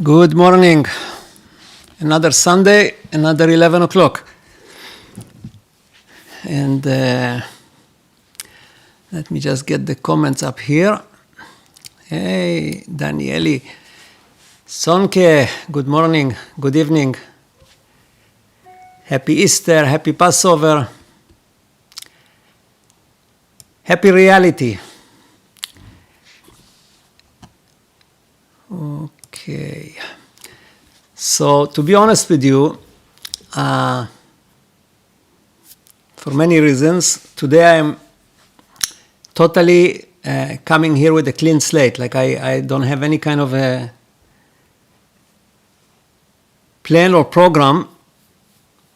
Good morning. Another Sunday, another 11 o'clock. And let me just get the comments up here. Hey, Danieli. Sonke, good morning, good evening. Happy Easter, happy Passover. Happy reality. Okay. So, to be honest with you, for many reasons, today I am totally coming here with a clean slate. Like I don't have any kind of a plan or program,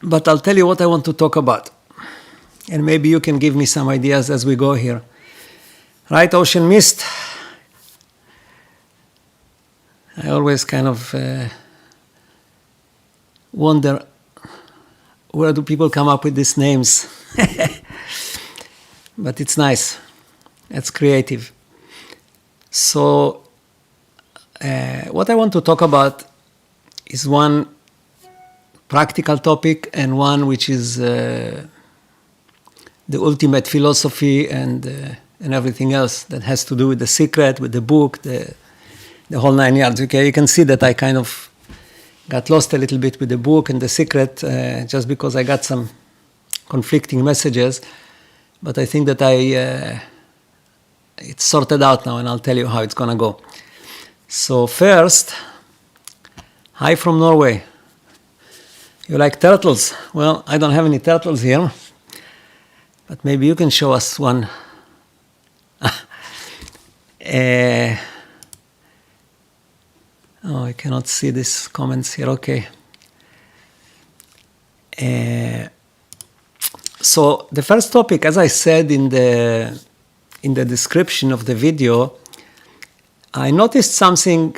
but I'll tell you what I want to talk about. And maybe you can give me some ideas as we go here. Right, Ocean Mist? I always kind of wonder, where do people come up with these names? But it's nice. It's creative. So what I want to talk about is one practical topic and one which is the ultimate philosophy and everything else that has to do with the secret, with the book, the whole 9 yards. Okay, you can see that I kind of got lost a little bit with the book and the secret just because I got some conflicting messages. But I think that it's sorted out now, and I'll tell you how it's going to go. So first, hi from Norway. You like turtles? Well, I don't have any turtles here, but maybe you can show us one. Oh, I cannot see these comments here. Okay. So the first topic, as I said in the description of the video, I noticed something,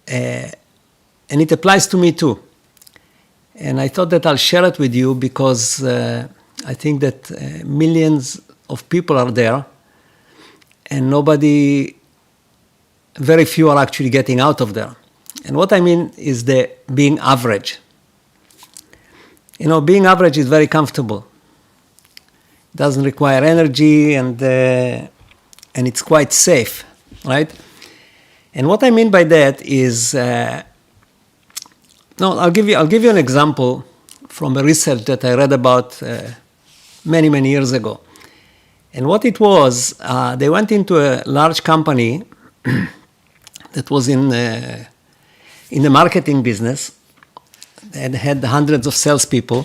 and it applies to me too. And I thought that I'll share it with you because I think that millions of people are there, and very few are actually getting out of there. And what I mean is the being average. You know, being average is very comfortable. It doesn't require energy, and it's quite safe, right? And what I mean by that is, I'll give you an example from a research that I read about many years ago. And what it was, they went into a large company that was in the marketing business and had hundreds of salespeople.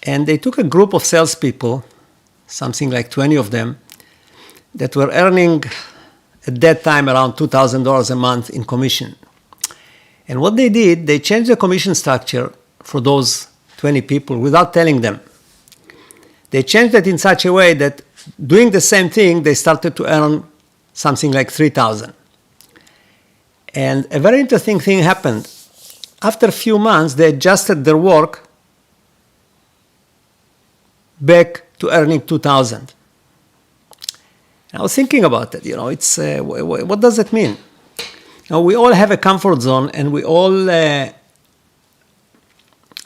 And they took a group of salespeople, something like 20 of them, that were earning at that time around $2,000 a month in commission. And what they did, they changed the commission structure for those 20 people without telling them. They changed it in such a way that doing the same thing, they started to earn something like $3,000. And a very interesting thing happened. After a few months, they adjusted their work back to earning $2,000. I was thinking about it. You know, it's what does it mean? Now, we all have a comfort zone, and we all, like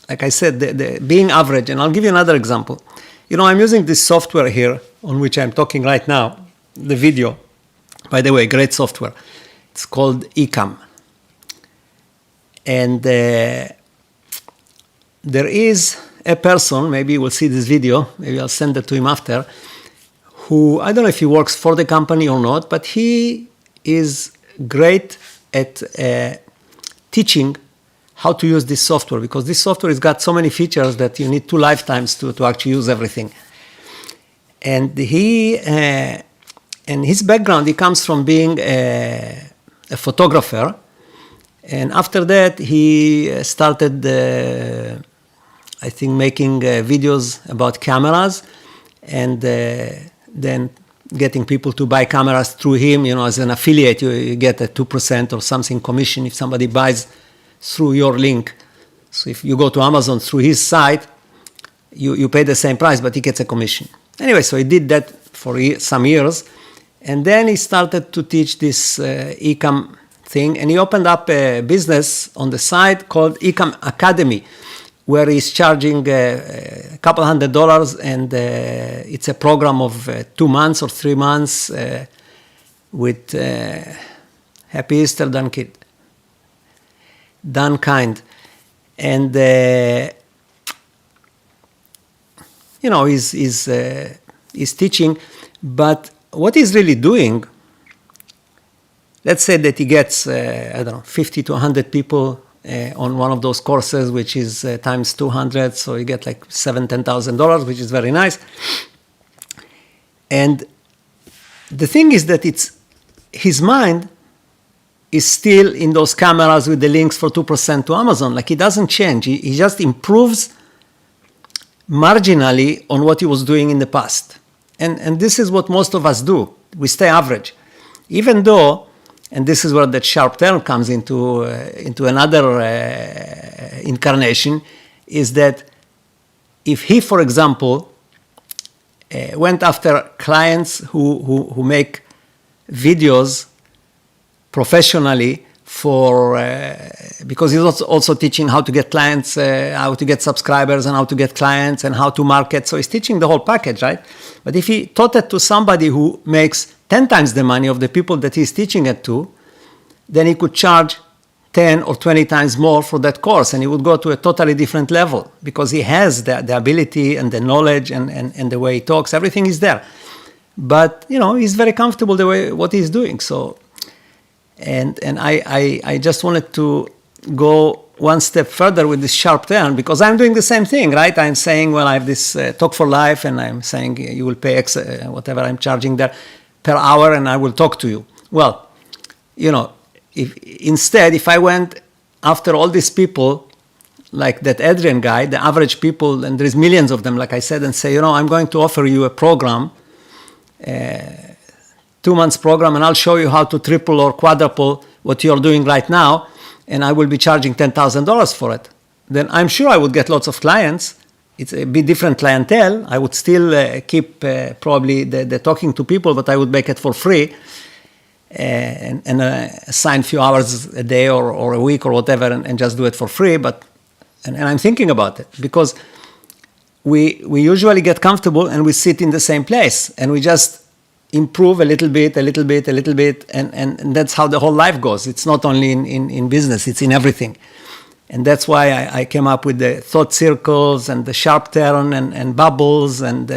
I said, the being average. And I'll give you another example. You know, I'm using this software here on which I'm talking right now, the video. By the way, great software. It's called Ecamm. And there is a person, maybe you will see this video, maybe I'll send it to him after, who, I don't know if he works for the company or not, but he is great at teaching how to use this software, because this software has got so many features that you need 2 lifetimes to actually use everything. And and his background, he comes from being a photographer, and after that he started, I think, making videos about cameras, and then getting people to buy cameras through him. You know, as an affiliate, you get a 2% or something commission if somebody buys through your link. So if you go to Amazon through his site, you pay the same price, but he gets a commission. Anyway, so he did that for some years. And then he started to teach this Ecamm thing, and he opened up a business on the side called Ecom Academy, where he's charging a couple $100, and it's a program of 2 months or 3 months with Happy Easter, Dan Kind. And, he's teaching, but what he's really doing, let's say that he gets, 50 to 100 people on one of those courses, which is times 200, so you get like $10,000, which is very nice. And the thing is that his mind is still in those cameras with the links for 2% to Amazon. Like, he doesn't change. He just improves marginally on what he was doing in the past. And this is what most of us do. We stay average. Even though, and this is where that sharp turn comes into another incarnation, is that if he, for example, went after clients who make videos professionally because he's also teaching how to get clients, how to get subscribers, and how to get clients, and how to market. So he's teaching the whole package, right? But if he taught it to somebody who makes 10 times the money of the people that he's teaching it to, then he could charge 10 or 20 times more for that course, and he would go to a totally different level because he has the ability and the knowledge and the way he talks. Everything is there. But, he's very comfortable what he's doing. So, and I just wanted to go one step further with this sharp turn, because I'm doing the same thing, right? I'm saying, well, I have this Talk for Life, and I'm saying you will pay X, whatever I'm charging there per hour, and I will talk to you. Well, if I went after all these people, like that Adrian guy, the average people, and there's millions of them, like I said, and say, I'm going to offer you a program, 2 months program, and I'll show you how to triple or quadruple what you're doing right now, and I will be charging $10,000 for it. Then I'm sure I would get lots of clients. It's a bit different clientele. I would still keep probably the talking to people, but I would make it for free and assign a few hours a day or a week or whatever, and just do it for free. And I'm thinking about it, because we usually get comfortable and we sit in the same place, and we just improve a little bit, and that's how the whole life goes. It's not only in business, it's in everything. And that's why I came up with the thought circles and the sharp turn and bubbles and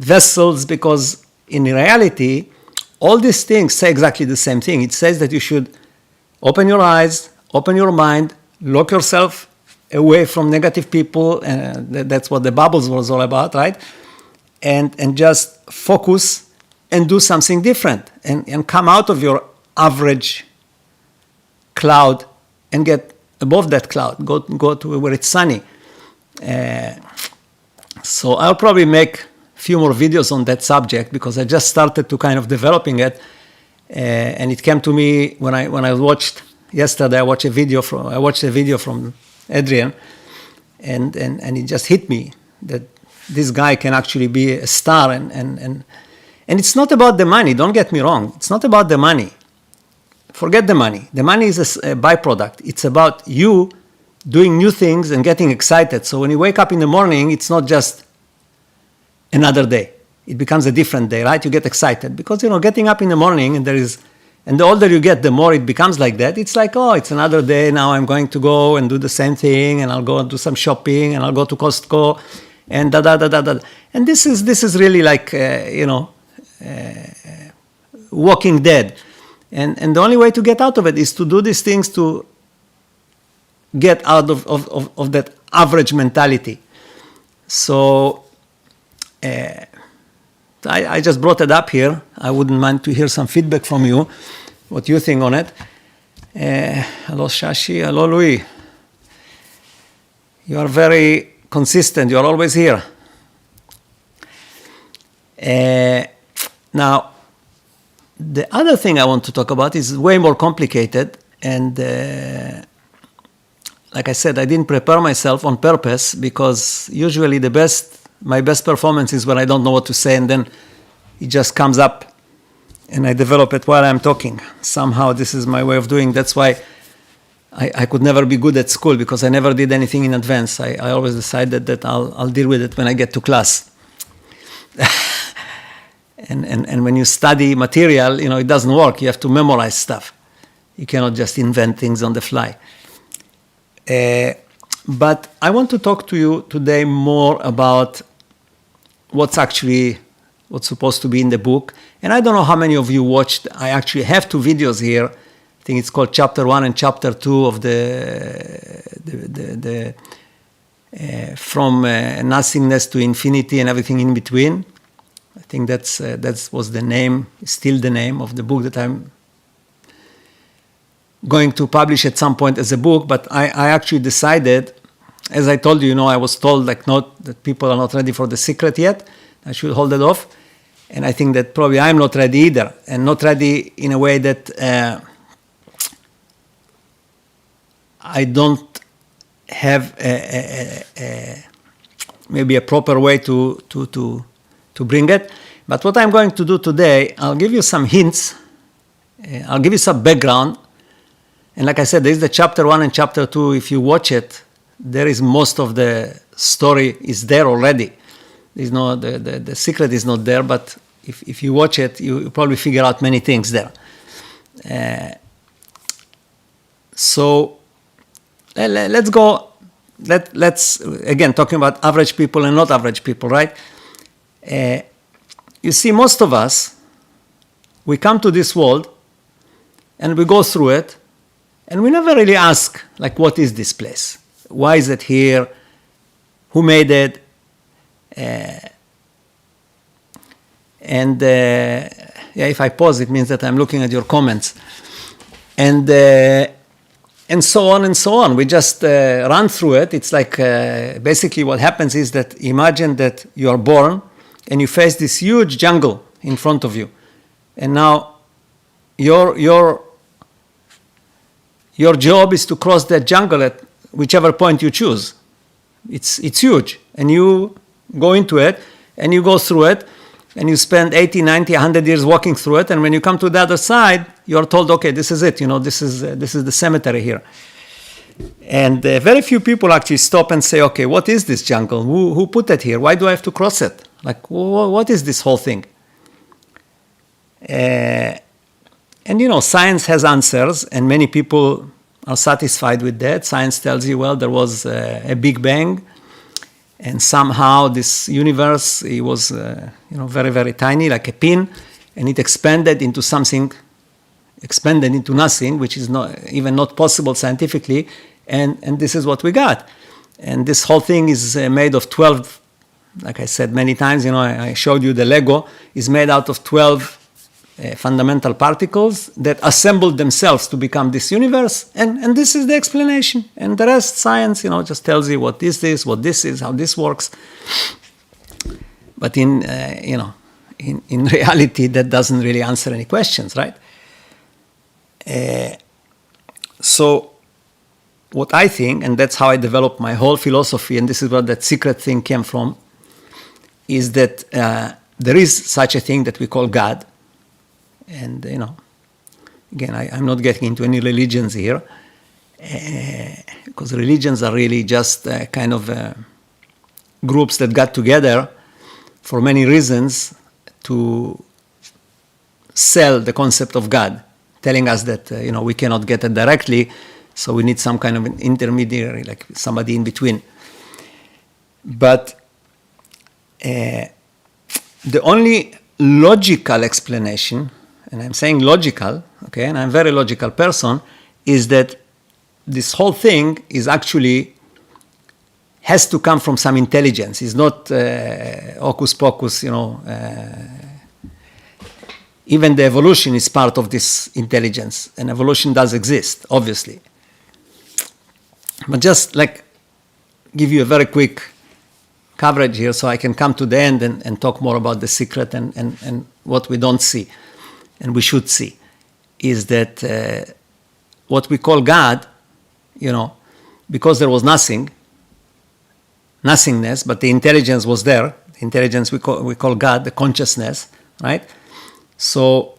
vessels, because in reality, all these things say exactly the same thing. It says that you should open your eyes, open your mind, lock yourself away from negative people, and that's what the bubbles was all about, right? And just focus and do something different, and come out of your average cloud and get above that cloud, go to where it's sunny. So I'll probably make a few more videos on that subject, because I just started to kind of developing it, and it came to me when I watched yesterday. I watched a video from Adrian, and it just hit me that this guy can actually be a star, and it's not about the money. Don't get me wrong. It's not about the money. Forget the money. The money is a byproduct. It's about you doing new things and getting excited. So when you wake up in the morning, it's not just another day. It becomes a different day, right? You get excited because, getting up in the morning, and the older you get, the more it becomes like that. It's like, oh, it's another day. Now I'm going to go and do the same thing, and I'll go and do some shopping, and I'll go to Costco, and da. And this is really like, Walking Dead. And the only way to get out of it is to do these things, to get out of that average mentality. So I just brought it up here. I wouldn't mind to hear some feedback from you, what you think on it. Hello, Shashi. Hello, Louis. You are very consistent. You are always here. Now, the other thing I want to talk about is way more complicated, and like I said, I didn't prepare myself on purpose, because usually my best performance is when I don't know what to say, and then it just comes up and I develop it while I'm talking. Somehow this is my way of doing. That's why I could never be good at school, because I never did anything in advance. I always decided that I'll deal with it when I get to class. and when you study material, it doesn't work. You have to memorize stuff. You cannot just invent things on the fly. But I want to talk to you today more about what's supposed to be in the book. And I don't know how many of you watched. I actually have 2 videos here. I think it's called Chapter 1 and Chapter 2 of the from nothingness to infinity and everything in between. I think that was the name, still the name of the book that I'm going to publish at some point as a book. But I actually decided, as I told you, I was told that people are not ready for the secret yet. I should hold it off. And I think that probably I'm not ready either, and not ready in a way that I don't have maybe a proper way to bring it. But what I'm going to do today, I'll give you some hints. I'll give you some background. And like I said, there is the Chapter 1 and Chapter 2. If you watch it, there is most of the story is there already. There's no, the secret is not there, but if you watch it, you probably figure out many things there. So let's go. Let's again talking about average people and not average people, right? You see, most of us, we come to this world and we go through it, and we never really ask, what is this place? Why is it here? Who made it? If I pause, it means that I'm looking at your comments, and so on and so on. We just run through it. It's basically what happens is that imagine that you are born and you face this huge jungle in front of you, and now your job is to cross that jungle at whichever point you choose. It's huge, and you go into it, and you go through it, and you spend 80, 90, 100 years walking through it, and when you come to the other side, you're told, okay, this is it, this is the cemetery here. And very few people actually stop and say, okay, what is this jungle? Who put it here? Why do I have to cross it? What is this whole thing? And science has answers, and many people are satisfied with that. Science tells you, well, there was a Big Bang, and somehow this universe, it was very, very tiny, like a pin, and it expanded into nothing, which is not possible scientifically, and this is what we got. And this whole thing is made of 12, like I said many times, I showed you the Lego, is made out of 12 fundamental particles that assembled themselves to become this universe, and this is the explanation. And the rest, science, just tells you what is this, what this is, how this works. But in reality, that doesn't really answer any questions, right? So what I think, and that's how I developed my whole philosophy, and this is where that secret thing came from, is that there is such a thing that we call God. And, again, I'm not getting into any religions here, because religions are really just kind of groups that got together for many reasons to sell the concept of God, telling us that, we cannot get it directly, so we need some kind of an intermediary, like somebody in between. But the only logical explanation, and I'm saying logical, okay, and I'm a very logical person, is that this whole thing is actually has to come from some intelligence. It's not hocus pocus, even the evolution is part of this intelligence, and evolution does exist, obviously. But just give you a very quick coverage here so I can come to the end and talk more about the secret and what we don't see. And we should see, is that what we call God, because there was nothingness, but the intelligence was there. The intelligence we call God, the consciousness, right? So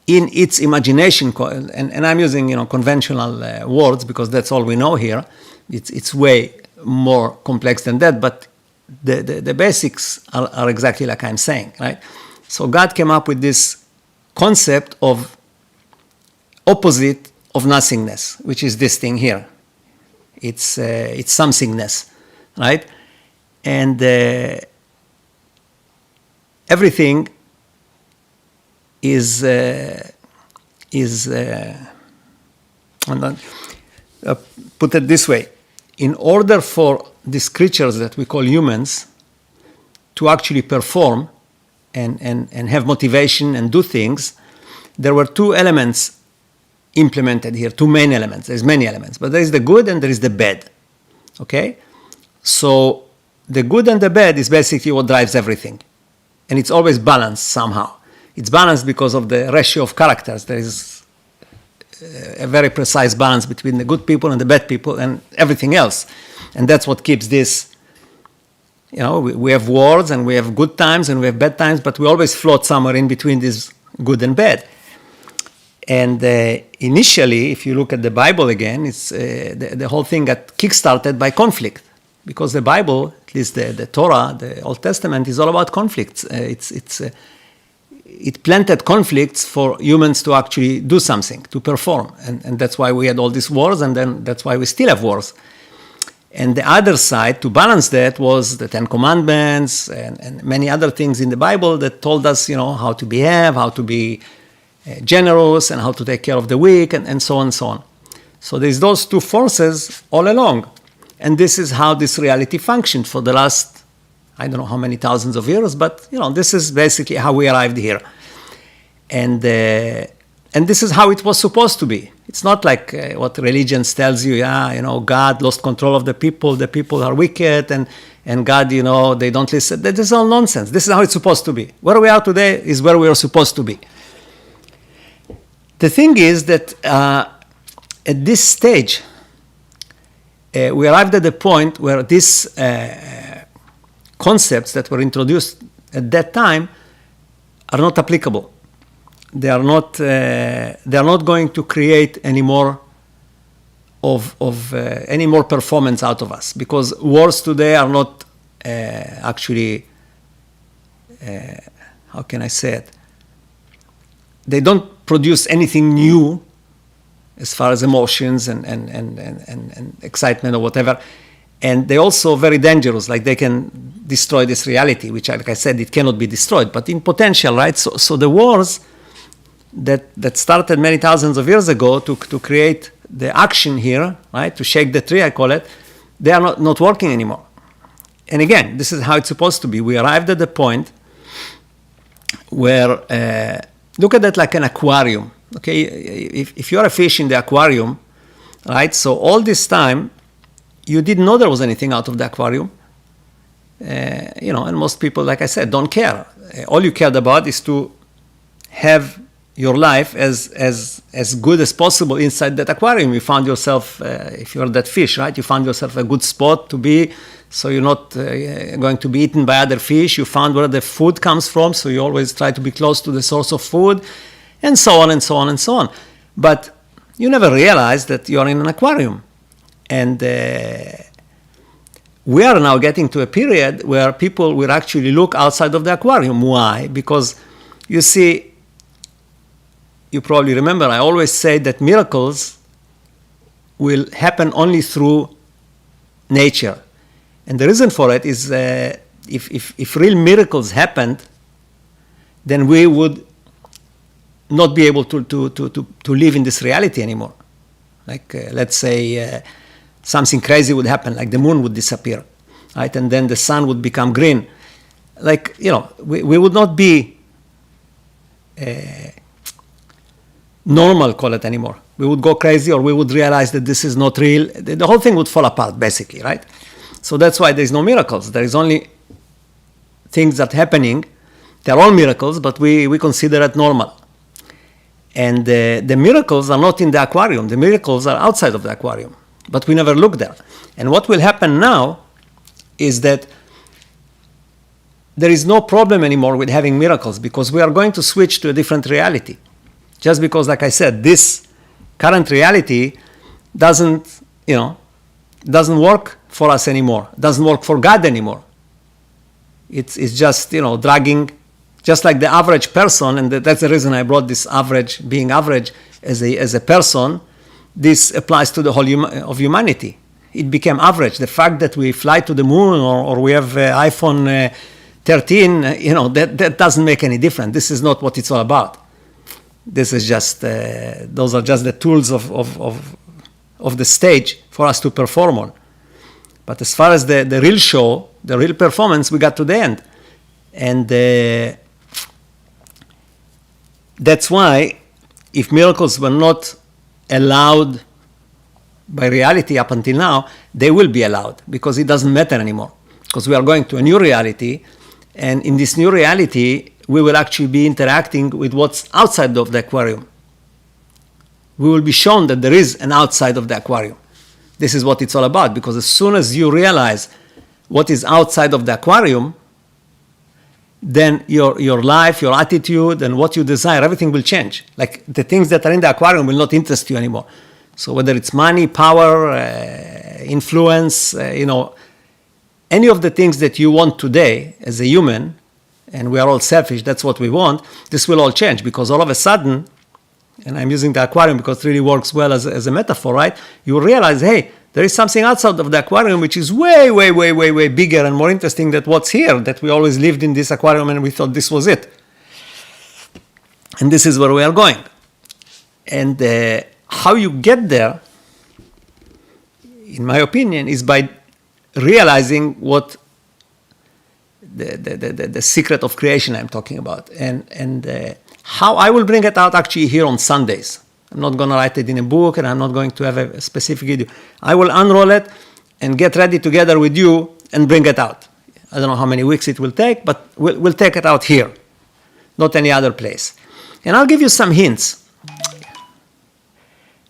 in its imagination, and I'm using conventional words because that's all we know here. It's way more complex than that, but the basics are exactly like I'm saying, right? So God came up with this concept of opposite of nothingness, which is this thing here. It's somethingness, right? And everything is put it this way: in order for these creatures that we call humans to actually perform and have motivation and do things, there were two elements implemented here, two main elements. There's many elements, but there is the good and there is the bad. Okay? So the good and the bad is basically what drives everything. And it's always balanced somehow. It's balanced because of the ratio of characters. There is a very precise balance between the good people and the bad people and everything else. And that's what keeps this, we have wars and we have good times and we have bad times, but we always float somewhere in between this good and bad. And initially, if you look at the Bible again, it's the whole thing got kickstarted by conflict. Because the Bible, at least the Torah, the Old Testament, is all about conflicts. It planted conflicts for humans to actually do something, to perform. And that's why we had all these wars, and then that's why we still have wars. And the other side, to balance that, was the Ten Commandments and many other things in the Bible that told us, how to behave, how to be generous, and how to take care of the weak, and so on and so on. So there's those two forces all along. And this is how this reality functioned for the last, I don't know how many thousands of years, but this is basically how we arrived here. And this is how it was supposed to be. It's not like what religion tells you, God lost control of the people are wicked, and God, they don't listen. That is all nonsense. This is how it's supposed to be. Where we are today is where we are supposed to be. The thing is that at this stage, we arrived at the point where these concepts that were introduced at that time are not applicable. They are not going to create any more any more performance out of us, because wars today are not actually how can I say it? They don't produce anything new as far as emotions and excitement or whatever. And they're also very dangerous, like they can destroy this reality, which, like I said, it cannot be destroyed, but in potential, right? So the wars that started many thousands of years ago to create the action here, right, to shake the tree, I call it, they are not working anymore. And again, this is how it's supposed to be. We arrived at the point where, look at that like an aquarium. Okay, if you're a fish in the aquarium, right? So all this time, you didn't know there was anything out of the aquarium, and most people, like I said, don't care. All you cared about is to have your life as good as possible inside that aquarium. You found yourself, if you're that fish, right? You found yourself a good spot to be, so you're not going to be eaten by other fish. You found where the food comes from, so you always try to be close to the source of food. And so on and so on and so on. But you never realize that you're in an aquarium. And we are now getting to a period where people will actually look outside of the aquarium. Why? Because, you see, you probably remember, I always say that miracles will happen only through nature. And the reason for it is if real miracles happened, then we would not be able to live in this reality anymore. Like, let's say something crazy would happen, like the moon would disappear, right? And then the sun would become green. Like, we would not be normal, call it, anymore. We would go crazy, or we would realize that this is not real. The whole thing would fall apart, basically, right? So that's why there's no miracles. There is only things that are happening. They're all miracles, but we consider it normal. And the miracles are not in the aquarium. The miracles are outside of the aquarium. But we never look there. And what will happen now is that there is no problem anymore with having miracles, because we are going to switch to a different reality. Just because, like I said, this current reality doesn't work for us anymore, doesn't work for God anymore. It's just, dragging, just like the average person, and that's the reason I brought this average, being average as a person. This applies to the whole of humanity. It became average. The fact that we fly to the moon or we have iPhone 13, that doesn't make any difference. This is not what it's all about. This is just, those are just the tools of the stage for us to perform on. But as far as the real show, the real performance, we got to the end. And that's why if miracles were not allowed by reality up until now, they will be allowed, because it doesn't matter anymore. Because we are going to a new reality, and in this new reality, we will actually be interacting with what's outside of the aquarium. We will be shown that there is an outside of the aquarium. This is what it's all about, because as soon as you realize what is outside of the aquarium, then your life, your attitude, and what you desire, everything will change. Like the things that are in the aquarium will not interest you anymore. So whether it's money, power, influence, any of the things that you want today as a human, and we are all selfish, that's what we want, this will all change, because all of a sudden, and I'm using the aquarium because it really works well as a metaphor, right? You realize, hey, there is something outside of the aquarium which is way, way, way, way, way bigger and more interesting than what's here, that we always lived in this aquarium and we thought this was it. And this is where we are going. And how you get there, in my opinion, is by realizing what the secret of creation I'm talking about. And how I will bring it out actually here on Sundays. I'm not going to write it in a book, and I'm not going to have a specific video. I will unroll it and get ready together with you and bring it out. I don't know how many weeks it will take, but we'll take it out here, not any other place. And I'll give you some hints.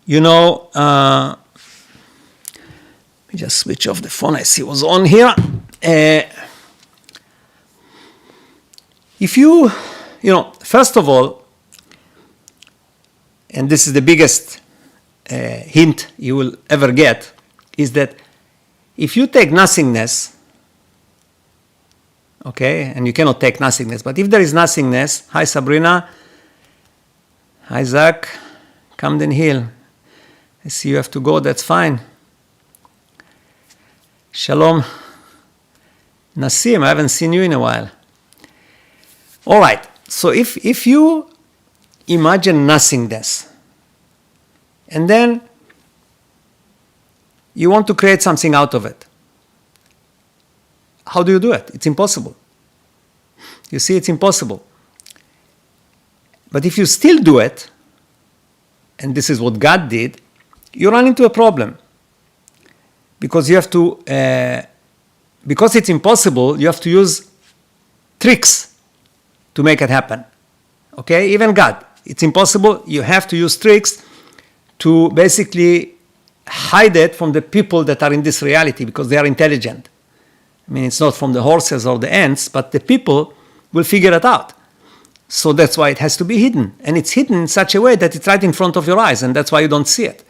Let me just switch off the phone. I see it was on here. If you, first of all, and this is the biggest hint you will ever get, is that if you take nothingness, okay, and you cannot take nothingness, but if there is nothingness, hi Sabrina, hi Zach, Camden Hill, I see you have to go, that's fine. Shalom, Nassim, I haven't seen you in a while. All right, so if you imagine nothingness, and then you want to create something out of it, how do you do it? It's impossible. You see, it's impossible. But if you still do it, and this is what God did, you run into a problem. Because you have to, because it's impossible, you have to use tricks to make it happen. Okay, even God, it's impossible. You have to use tricks to basically hide it from the people that are in this reality, because they are intelligent. I mean, it's not from the horses or the ants, but the people will figure it out. So that's why it has to be hidden. And it's hidden in such a way that it's right in front of your eyes, and that's why you don't see it.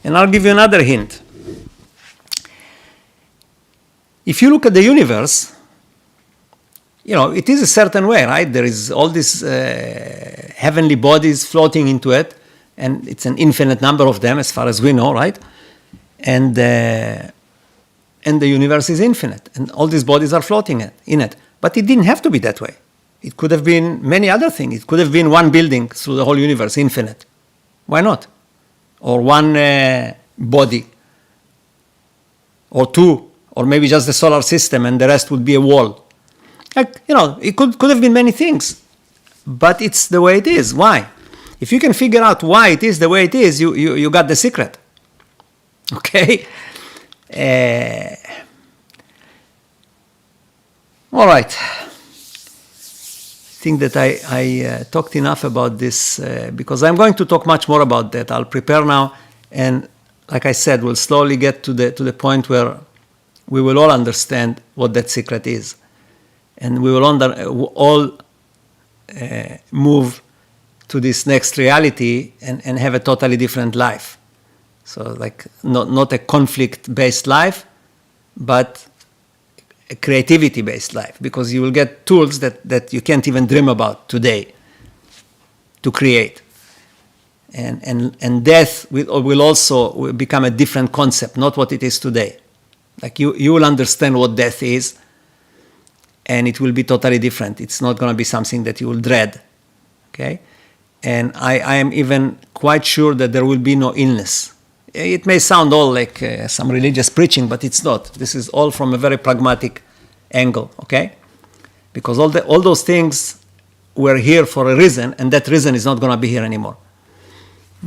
And I'll give you another hint. If you look at the universe, it is a certain way, right? There is all these heavenly bodies floating into it, and it's an infinite number of them as far as we know, right? And the universe is infinite, and all these bodies are floating in it. But it didn't have to be that way. It could have been many other things. It could have been one building through the whole universe, infinite. Why not? Or one body, or two, or maybe just the solar system, and the rest would be a wall. It could have been many things, but it's the way it is. Why? If you can figure out why it is the way it is, you got the secret. Okay? All right. I think that I talked enough about this because I'm going to talk much more about that. I'll prepare now, and like I said, we'll slowly get to the point where we will all understand what that secret is. And we will all move to this next reality and have a totally different life. So like not a conflict-based life, but a creativity-based life, because you will get tools that you can't even dream about today to create. And death will also become a different concept, not what it is today. Like you will understand what death is, and it will be totally different. It's not going to be something that you will dread, okay? And I am even quite sure that there will be no illness. It may sound all like some religious preaching, but it's not. This is all from a very pragmatic angle, okay? Because all those things were here for a reason, and that reason is not going to be here anymore.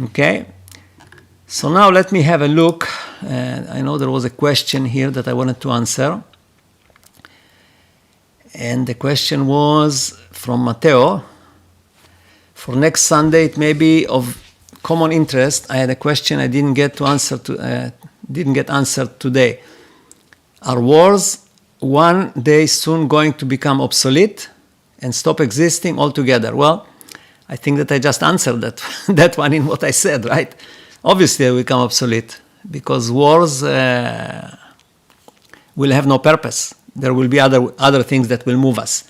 Okay? So now let me have a look. I know there was a question here that I wanted to answer. And the question was from Matteo. For next Sunday, it may be of common interest. I had a question I didn't get answered today. Are wars one day soon going to become obsolete and stop existing altogether? Well, I think that I just answered that one in what I said, right? Obviously, they will become obsolete because wars will have no purpose. There will be other things that will move us.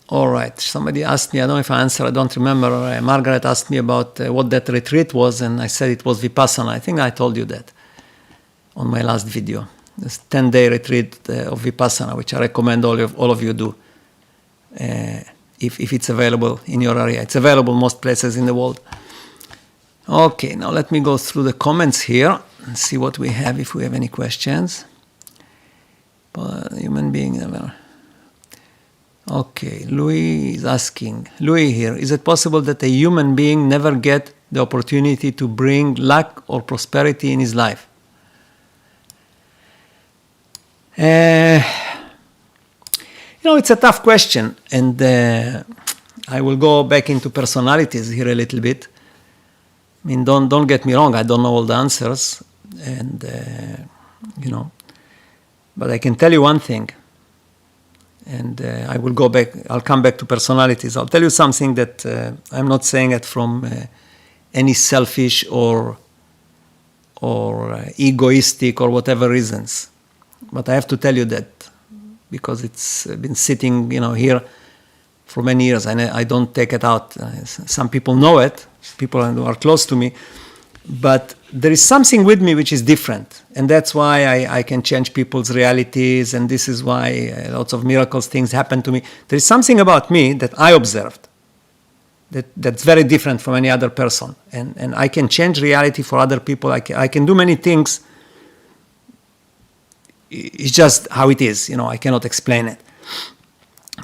All right. Somebody asked me, I don't know if I answered, I don't remember. Margaret asked me about what that retreat was, and I said it was Vipassana. I think I told you that on my last video. This 10-day retreat of Vipassana, which I recommend all of you do, if it's available in your area. It's available most places in the world. Okay, now let me go through the comments here and see what we have, if we have any questions. Human being never... Okay, Louis is asking. Louis here, is it possible that a human being never get the opportunity to bring luck or prosperity in his life? It's a tough question, and I will go back into personalities here a little bit. I mean, don't get me wrong, I don't know all the answers, and but I can tell you one thing. And I'll come back to personalities. I'll tell you something that I'm not saying it from any selfish or egoistic or whatever reasons. But I have to tell you that because it's been sitting, here for many years, and I don't take it out. Some people know it, people who are close to me, but there is something with me which is different, and that's why I can change people's realities, and this is why lots of miracles, things happen to me. There is something about me that I observed that's very different from any other person, and I can change reality for other people. I can do many things. It's just how it is, I cannot explain it.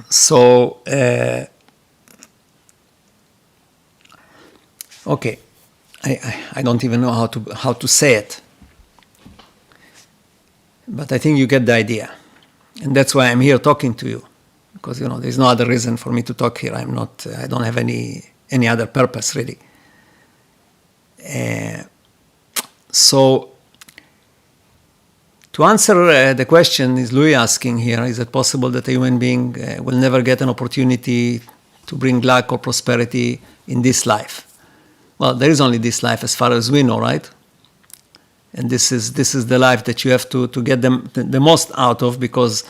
So, okay. I don't even know how to say it, but I think you get the idea, and that's why I'm here talking to you, because there's no other reason for me to talk here. I don't have any other purpose really. So to answer the question, is Louis asking here: is it possible that a human being will never get an opportunity to bring luck or prosperity in this life? Well, there is only this life as far as we know, right? And this is the life that you have to get the most out of, because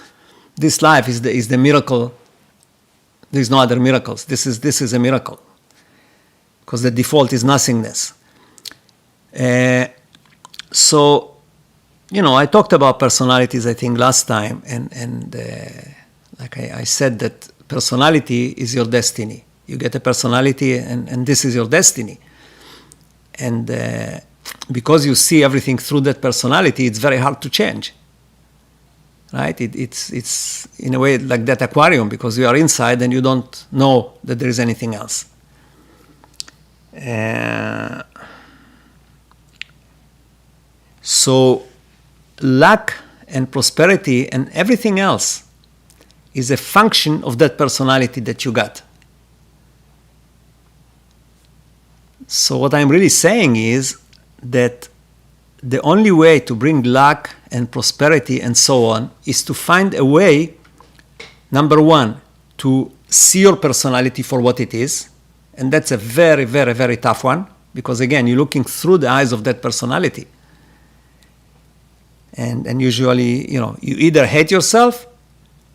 this life is the miracle. There's no other miracles. This is a miracle, because the default is nothingness. So, I talked about personalities, I think, last time, and like I said that personality is your destiny. You get a personality, and this is your destiny. And because you see everything through that personality, it's very hard to change, right? It's in a way like that aquarium, because you are inside and you don't know that there is anything else. So luck and prosperity and everything else is a function of that personality that you got. So what I'm really saying is that the only way to bring luck and prosperity and so on is to find a way number one, to see your personality for what it is. And that's a very, very, very tough one, because again, you're looking through the eyes of that personality. And usually, you either hate yourself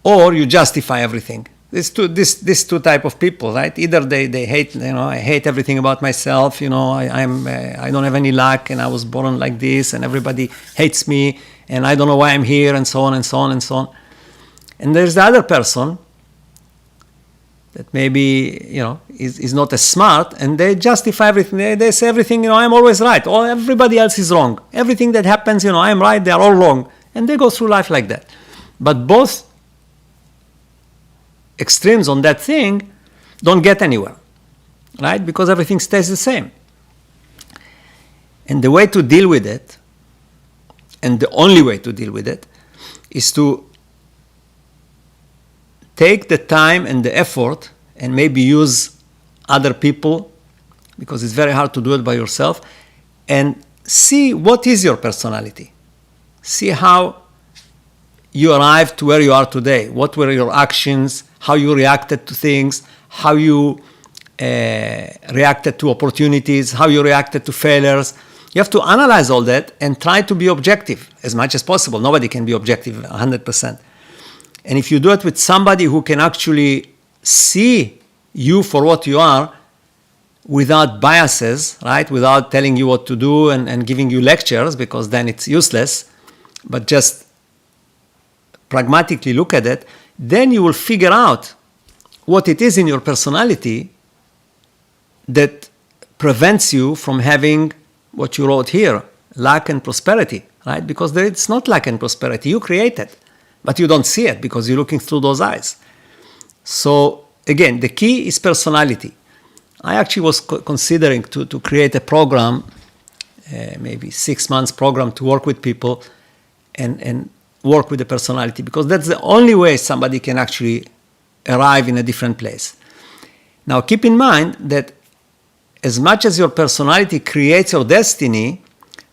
or you justify everything. These two type of people, right? Either they hate, I hate everything about myself, I don't have any luck, and I was born like this, and everybody hates me, and I don't know why I'm here, and so on and so on and so on. And there's the other person that maybe, is not as smart, and they justify everything. They say everything, I'm always right. Or everybody else is wrong. Everything that happens, I'm right, they're all wrong. And they go through life like that. But both extremes on that thing don't get anywhere, right? Because everything stays the same. And the way to deal with it, and the only way to deal with it, is to take the time and the effort and maybe use other people, because it's very hard to do it by yourself, and see what is your personality. See how you arrived to where you are today. What were your actions, how you reacted to things, how you reacted to opportunities, how you reacted to failures. You have to analyze all that and try to be objective as much as possible. Nobody can be objective 100%. And if you do it with somebody who can actually see you for what you are without biases, right? Without telling you what to do and giving you lectures, because then it's useless, but just pragmatically look at it, then you will figure out what it is in your personality that prevents you from having what you wrote here, lack and prosperity, right? Because it's not lack and prosperity, you create it. But you don't see it because you're looking through those eyes. So again, the key is personality. I actually was considering to create a program, maybe 6 months program, to work with people and work with the personality, because that's the only way somebody can actually arrive in a different place. Now keep in mind that as much as your personality creates your destiny,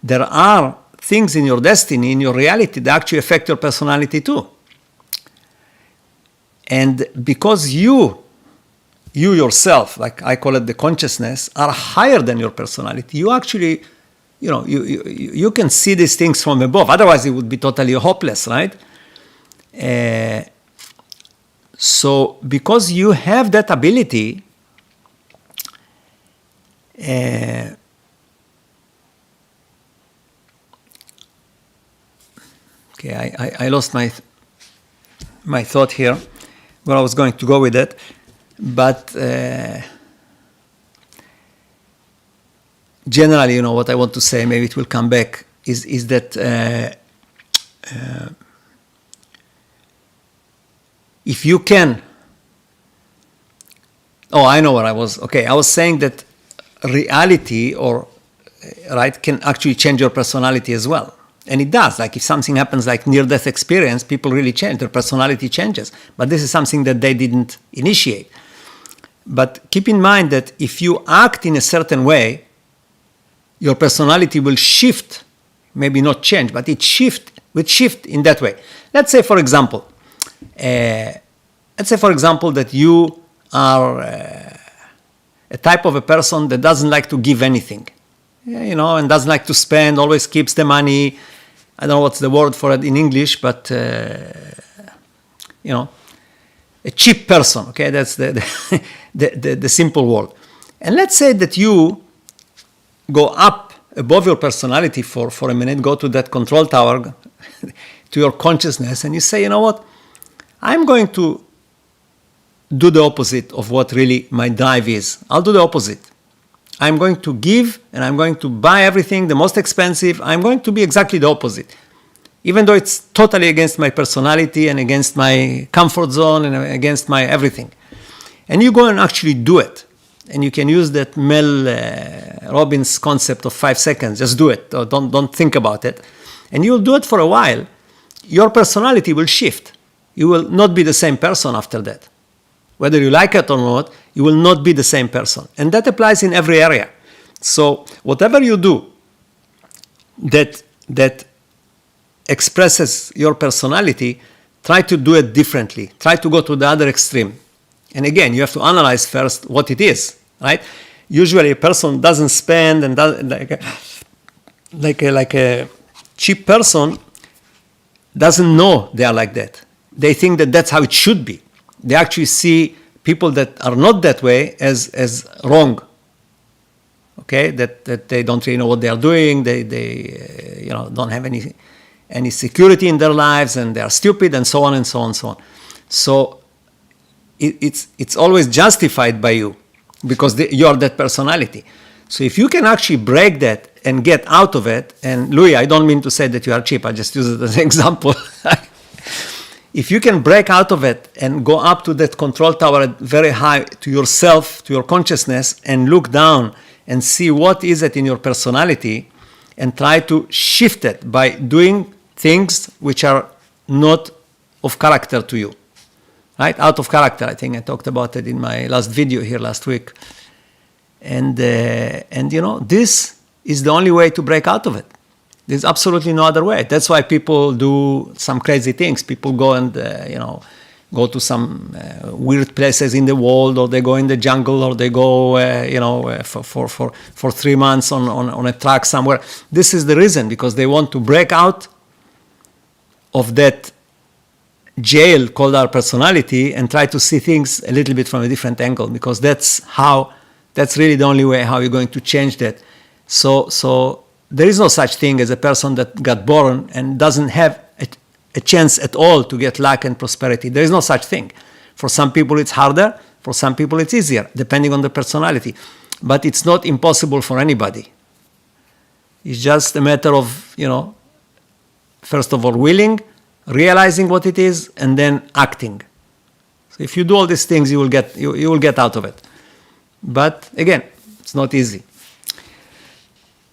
there are things in your destiny, in your reality, that actually affect your personality too. And because you yourself, like I call it the consciousness, are higher than your personality, you actually, you can see these things from above. Otherwise, it would be totally hopeless, right? So because you have that ability, I lost my thought here, where I was going to go with it, but generally, what I want to say, maybe it will come back, is that if you can, I know where I was. Okay, I was saying that reality can actually change your personality as well. And it does. Like if something happens like near-death experience, people really change. Their personality changes. But this is something that they didn't initiate. But keep in mind that if you act in a certain way, your personality will shift. Maybe not change, but it will shift in that way. Let's say, for example, that you are a type of a person that doesn't like to give anything, and doesn't like to spend, always keeps the money. I don't know what's the word for it in English, but, a cheap person, okay? That's the simple word. And let's say that you go up above your personality for a minute, go to that control tower, to your consciousness, and you say, you know what? I'm going to do the opposite of what really my drive is. I'll do the opposite. I'm going to give, and I'm going to buy everything, the most expensive. I'm going to be exactly the opposite. Even though it's totally against my personality and against my comfort zone and against my everything. And you go and actually do it. And you can use that Mel Robbins concept of 5 seconds. Just do it. Or don't think about it. And you'll do it for a while. Your personality will shift. You will not be the same person after that. Whether you like it or not, you will not be the same person. And that applies in every area. So whatever you do that expresses your personality, try to do it differently. Try to go to the other extreme. And again, you have to analyze first what it is, right? Usually a person doesn't spend and does, like a cheap person doesn't know they are like that. They think that that's how it should be. They actually see people that are not that way as wrong. Okay, that they don't really know what they are doing. They don't have any security in their lives, and they are stupid, and so on and so on and so on. So it's always justified by you because you are that personality. So if you can actually break that and get out of it, and Louis, I don't mean to say that you are cheap. I just use it as an example. If you can break out of it and go up to that control tower very high to yourself, to your consciousness, and look down and see what is it in your personality and try to shift it by doing things which are not of character to you, right? Out of character. I think I talked about it in my last video here last week. And this is the only way to break out of it. There's absolutely no other way. That's why people do some crazy things. People go and, go to some weird places in the world, or they go in the jungle, or they go, for 3 months on a truck somewhere. This is the reason, because they want to break out of that jail called our personality and try to see things a little bit from a different angle, because that's really the only way how you're going to change that. So there is no such thing as a person that got born and doesn't have a chance at all to get luck and prosperity. There is no such thing. For some people it's harder, for some people it's easier, depending on the personality. But it's not impossible for anybody. It's just a matter of, first of all, willing, realizing what it is, and then acting. So if you do all these things, you will get out of it. But again, it's not easy.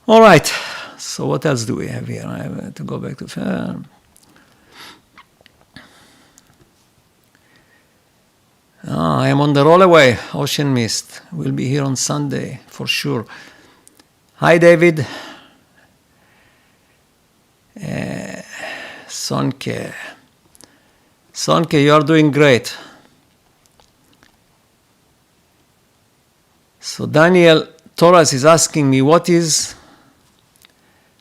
All right. So what else do we have here? I have to go back to. I am on the rollaway. Ocean Mist. We'll be here on Sunday for sure. Hi, David. Sonke, you are doing great. So Daniel Torres is asking me what is.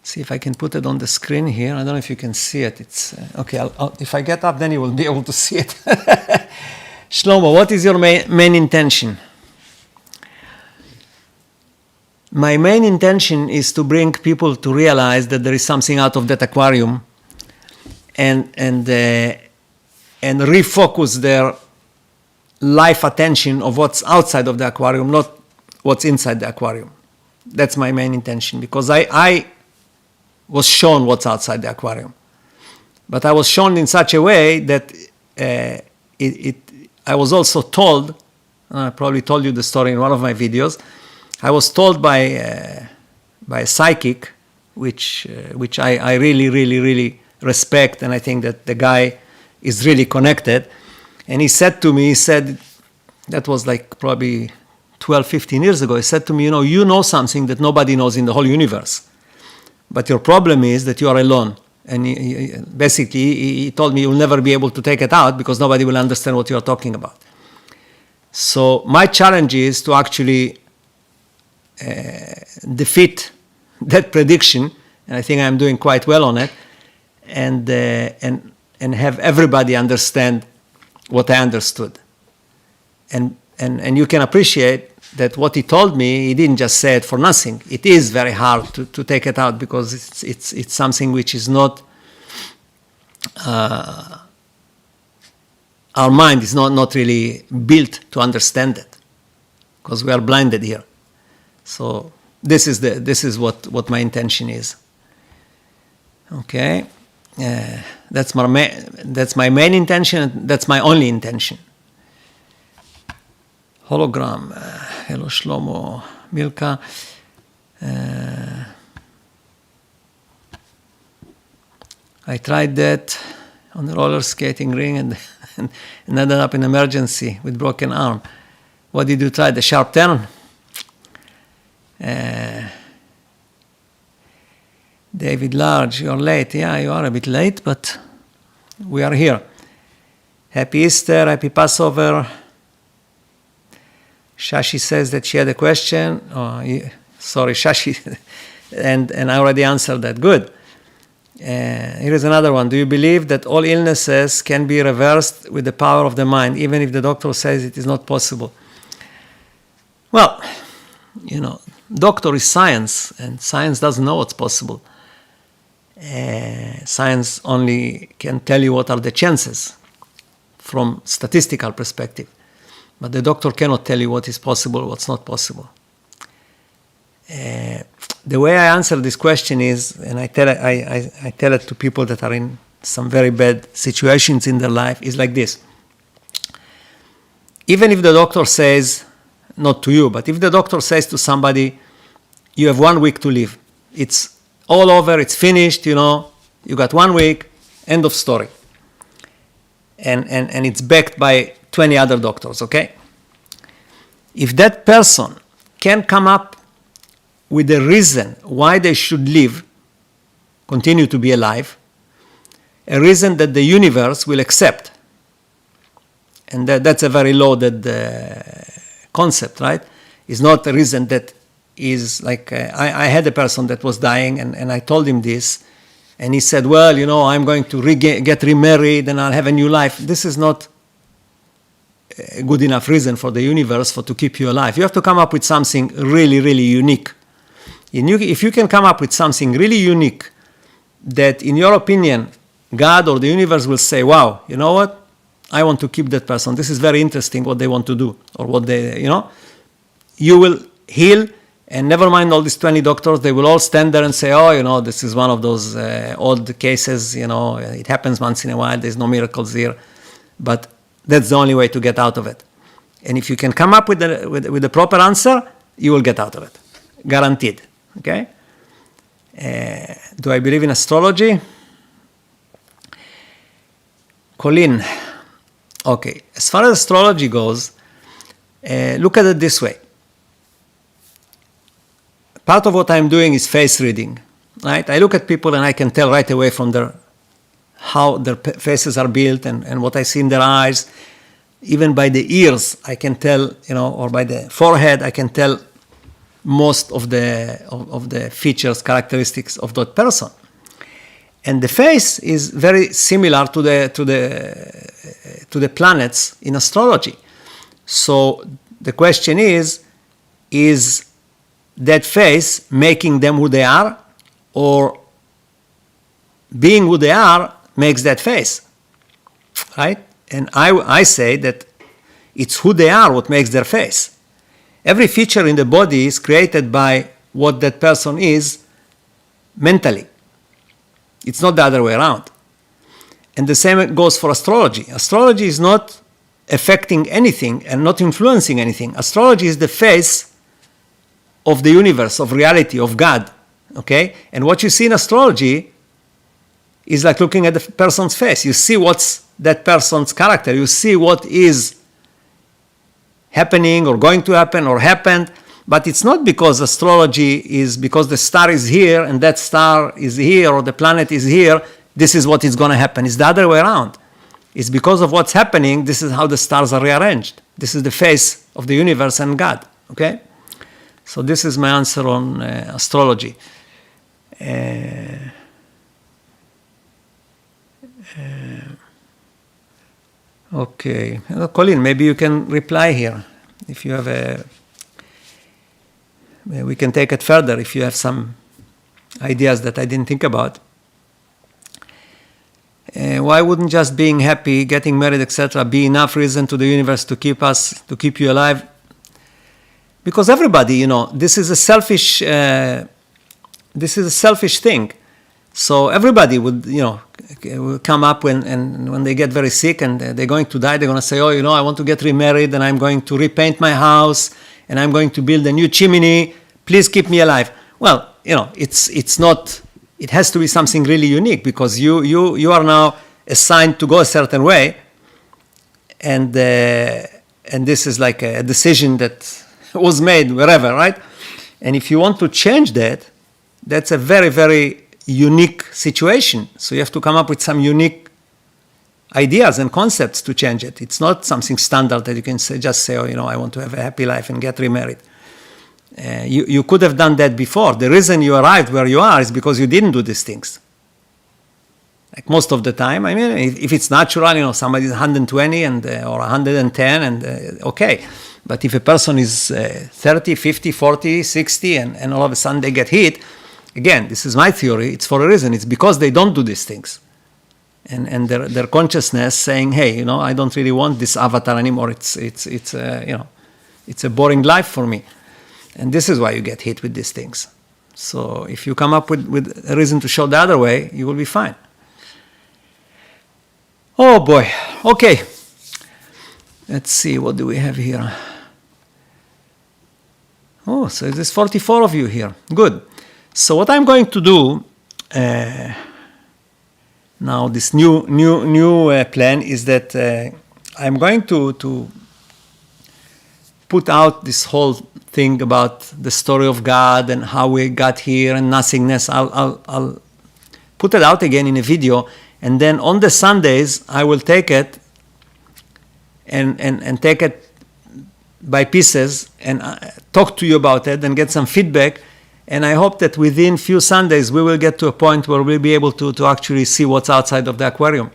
See if I can put it on the screen here. I don't know if you can see it. It's okay. If I get up, then you will be able to see it. Shlomo, what is your main intention? My main intention is to bring people to realize that there is something out of that aquarium, and refocus their life attention of what's outside of the aquarium, not what's inside the aquarium. That's my main intention, because I was shown what's outside the aquarium, but I was shown in such a way that I was also told, I probably told you the story in one of my videos, I was told by a psychic, which I really, really, really respect, and I think that the guy is really connected. And he said to me, that was like probably 12, 15 years ago, he said to me, you know something that nobody knows in the whole universe, but your problem is that you are alone. And he told me you'll never be able to take it out because nobody will understand what you're talking about. So my challenge is to actually defeat that prediction, and I think I'm doing quite well on it, and have everybody understand what I understood. And you can appreciate that what he told me, he didn't just say it for nothing. It is very hard to take it out, because it's something which is not, our mind is not really built to understand it, because we are blinded here. So this is what my intention is. Okay, that's my main intention. That's my only intention. Hologram. Hello, Shlomo, Milka. I tried that on the roller skating ring and ended up in emergency with broken arm. What did you try? The sharp turn? David Large, you're late. Yeah, you are a bit late, but we are here. Happy Easter, happy Passover. Shashi says that she had a question. Sorry, Shashi, and I already answered that. Good. Here is another one. Do you believe that all illnesses can be reversed with the power of the mind, even if the doctor says it is not possible? Well, doctor is science, and science doesn't know what's possible. Science only can tell you what are the chances from statistical perspective. But the doctor cannot tell you what is possible, what's not possible. The way I answer this question is, and I tell it to people that are in some very bad situations in their life, is like this. Even if the doctor says, not to you, but if the doctor says to somebody, you have 1 week to live, it's all over, it's finished, you got 1 week, end of story. And it's backed by 20 other doctors, okay? If that person can come up with a reason why they should live, continue to be alive, a reason that the universe will accept, and that's a very loaded concept, right? It's not a reason that is like, I had a person that was dying, and I told him this, and he said, well, I'm going to get remarried and I'll have a new life. This is not a good enough reason for the universe to keep you alive. You have to come up with something really, really unique. If you can come up with something really unique that, in your opinion, God or the universe will say, wow, you know what? I want to keep that person. This is very interesting what they want to do, or what they, you will heal. And never mind all these 20 doctors, they will all stand there and say, oh, this is one of those old cases, it happens once in a while, there's no miracles here. But that's the only way to get out of it. And if you can come up with the proper answer, you will get out of it. Guaranteed. Okay? Do I believe in astrology? Colin. Okay. As far as astrology goes, look at it this way. Part of what I'm doing is face reading, right? I look at people and I can tell right away from how their faces are built and what I see in their eyes. Even by the ears, I can tell, or by the forehead, I can tell most of the features, characteristics of that person. And the face is very similar to the planets in astrology. So the question is that face making them who they are, or being who they are makes that face, right? And I say that it's who they are what makes their face. Every feature in the body is created by what that person is mentally. It's not the other way around. And the same goes for astrology. Astrology is not affecting anything and not influencing anything. Astrology is the face of the universe, of reality, of God, okay? And what you see in astrology is like looking at the person's face. You see what's that person's character. You see what is happening or going to happen or happened. But it's not because astrology is because the star is here and that star is here or the planet is here, this is what is going to happen. It's the other way around. It's because of what's happening, this is how the stars are rearranged. This is the face of the universe and God, okay? So this is my answer on astrology. Okay. Colin, maybe you can reply here. If you have we can take it further if you have some ideas that I didn't think about. Why wouldn't just being happy, getting married, etc., be enough reason to the universe to keep you alive? Because everybody, this is a selfish thing. So everybody would, will come up when they get very sick and they're going to die, they're going to say, I want to get remarried and I'm going to repaint my house and I'm going to build a new chimney. Please keep me alive. Well, it's not. It has to be something really unique because you are now assigned to go a certain way, and this is like a decision that was made wherever, right? And if you want to change that, that's a very, very unique situation. So you have to come up with some unique ideas and concepts to change it. It's not something standard that you can just say, oh, I want to have a happy life and get remarried. You could have done that before. The reason you arrived where you are is because you didn't do these things. Like most of the time, if it's natural, somebody is 120 or 110, and okay. But if a person is 30, 50, 40, 60, and all of a sudden they get hit, again, this is my theory, it's for a reason. It's because they don't do these things. And their consciousness saying, hey, I don't really want this avatar anymore. It's a boring life for me. And this is why you get hit with these things. So if you come up with a reason to show the other way, you will be fine. Oh boy. Okay. Let's see, what do we have here? Oh, so there's 44 of you here. Good. So what I'm going to do now, this new plan is that I'm going to put out this whole thing about the story of God and how we got here and nothingness. I'll put it out again in a video, and then on the Sundays I will take it and take it by pieces and talk to you about it and get some feedback. And I hope that within few Sundays we will get to a point where we'll be able to actually see what's outside of the aquarium.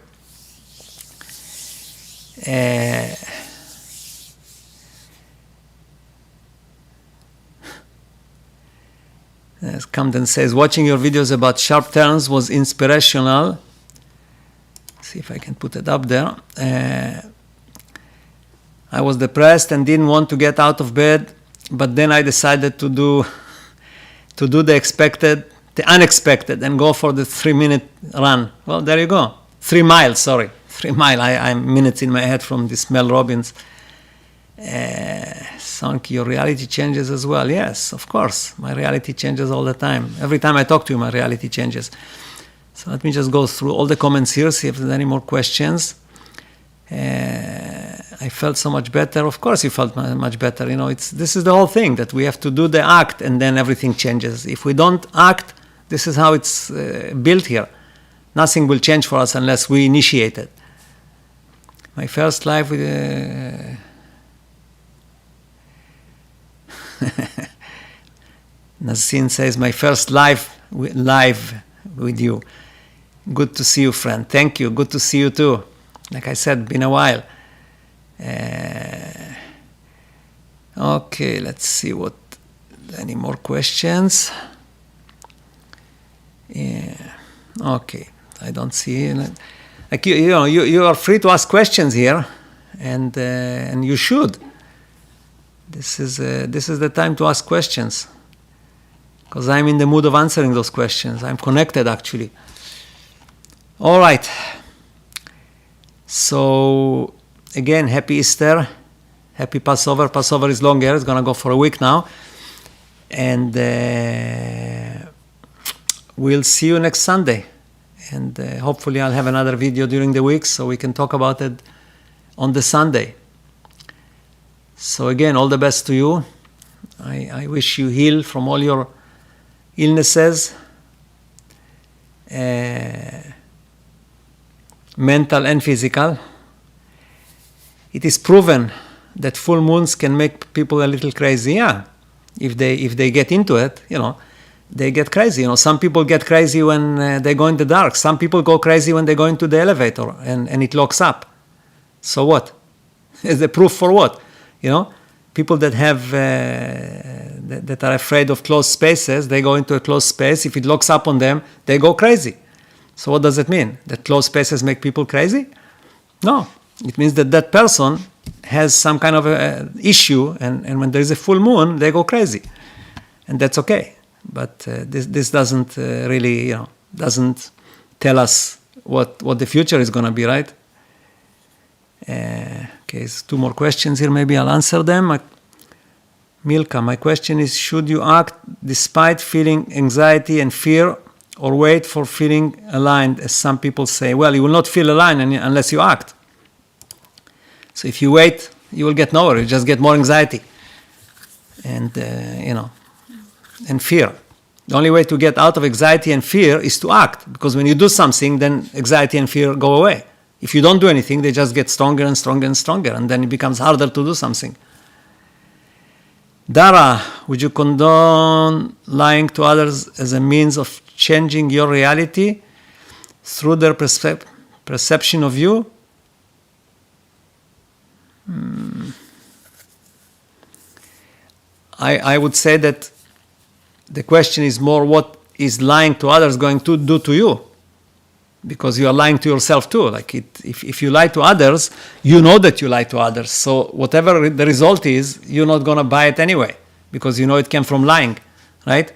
As Camden says, watching your videos about sharp turns was inspirational. See if I can put it up there. I was depressed and didn't want to get out of bed, but then I decided to do the unexpected, and go for the 3-minute run. Well, there you go. 3 miles, sorry. 3 miles. I'm minutes in my head from this Mel Robbins. Sank, your reality changes as well. Yes, of course. My reality changes all the time. Every time I talk to you, my reality changes. So let me just go through all the comments here, see if there's any more questions. I felt so much better. Of course you felt much better. This is the whole thing, that we have to do the act and then everything changes. If we don't act, this is how it's built here. Nothing will change for us unless we initiate it. My first life with... Nassim says, my first live with you. Good to see you, friend. Thank you. Good to see you too. Like I said, been a while. Okay, let's see what... Any more questions? Yeah. Okay, I don't see... Like you are free to ask questions here, and you should. This is the time to ask questions, because I'm in the mood of answering those questions. I'm connected, actually. All right. So, again, happy Easter, happy Passover. Passover is longer. It's going to go for a week now. And we'll see you next Sunday. And hopefully I'll have another video during the week so we can talk about it on the Sunday. So again, all the best to you. I wish you heal from all your illnesses, mental and physical. It is proven that full moons can make people a little crazy. Yeah, if they get into it, they get crazy. Some people get crazy when they go in the dark. Some people go crazy when they go into the elevator and it locks up. So what? Is the proof for what? People that have that are afraid of closed spaces, they go into a closed space. If it locks up on them, they go crazy. So what does it mean? That closed spaces make people crazy? No. It means that person has some kind of issue, and when there is a full moon, they go crazy. And that's okay. But this doesn't really, doesn't tell us what the future is going to be, right? Okay, so 2 more questions here. Maybe I'll answer them. Milka, my question is, should you act despite feeling anxiety and fear, or wait for feeling aligned, as some people say? Well, you will not feel aligned unless you act. So if you wait, you will get nowhere. You just get more anxiety and, and fear. The only way to get out of anxiety and fear is to act, because when you do something, then anxiety and fear go away. If you don't do anything, they just get stronger and stronger and stronger, and then it becomes harder to do something. Dara, would you condone lying to others as a means of changing your reality through their perception of you? I would say that the question is more what is lying to others going to do to you, because you are lying to yourself too. If you lie to others, you know that you lie to others. So whatever the result is, you're not going to buy it anyway, because you know it came from lying, right?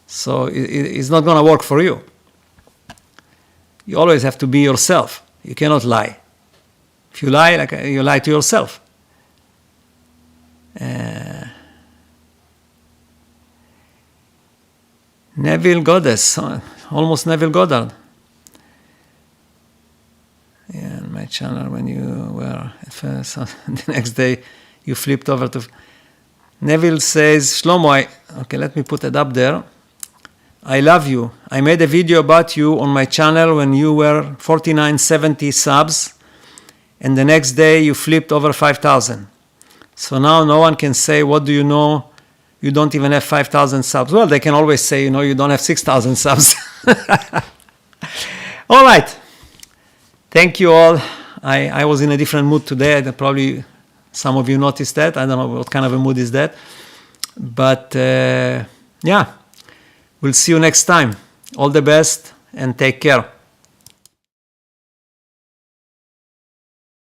So it's not going to work for you. You always have to be yourself. You cannot lie. If you lie, you lie to yourself. Neville Goddess, almost Neville Goddard. Yeah, on my channel, when you were at first, the next day you flipped over to... Neville says, Shlomo, okay, let me put it up there. I love you. I made a video about you on my channel when you were 4970 subs, and the next day you flipped over 5,000. So now no one can say, what do you know? You don't even have 5,000 subs. Well, they can always say, you don't have 6,000 subs. All right. Thank you all. I was in a different mood today. Probably some of you noticed that. I don't know what kind of a mood is that. But yeah, we'll see you next time. All the best and take care.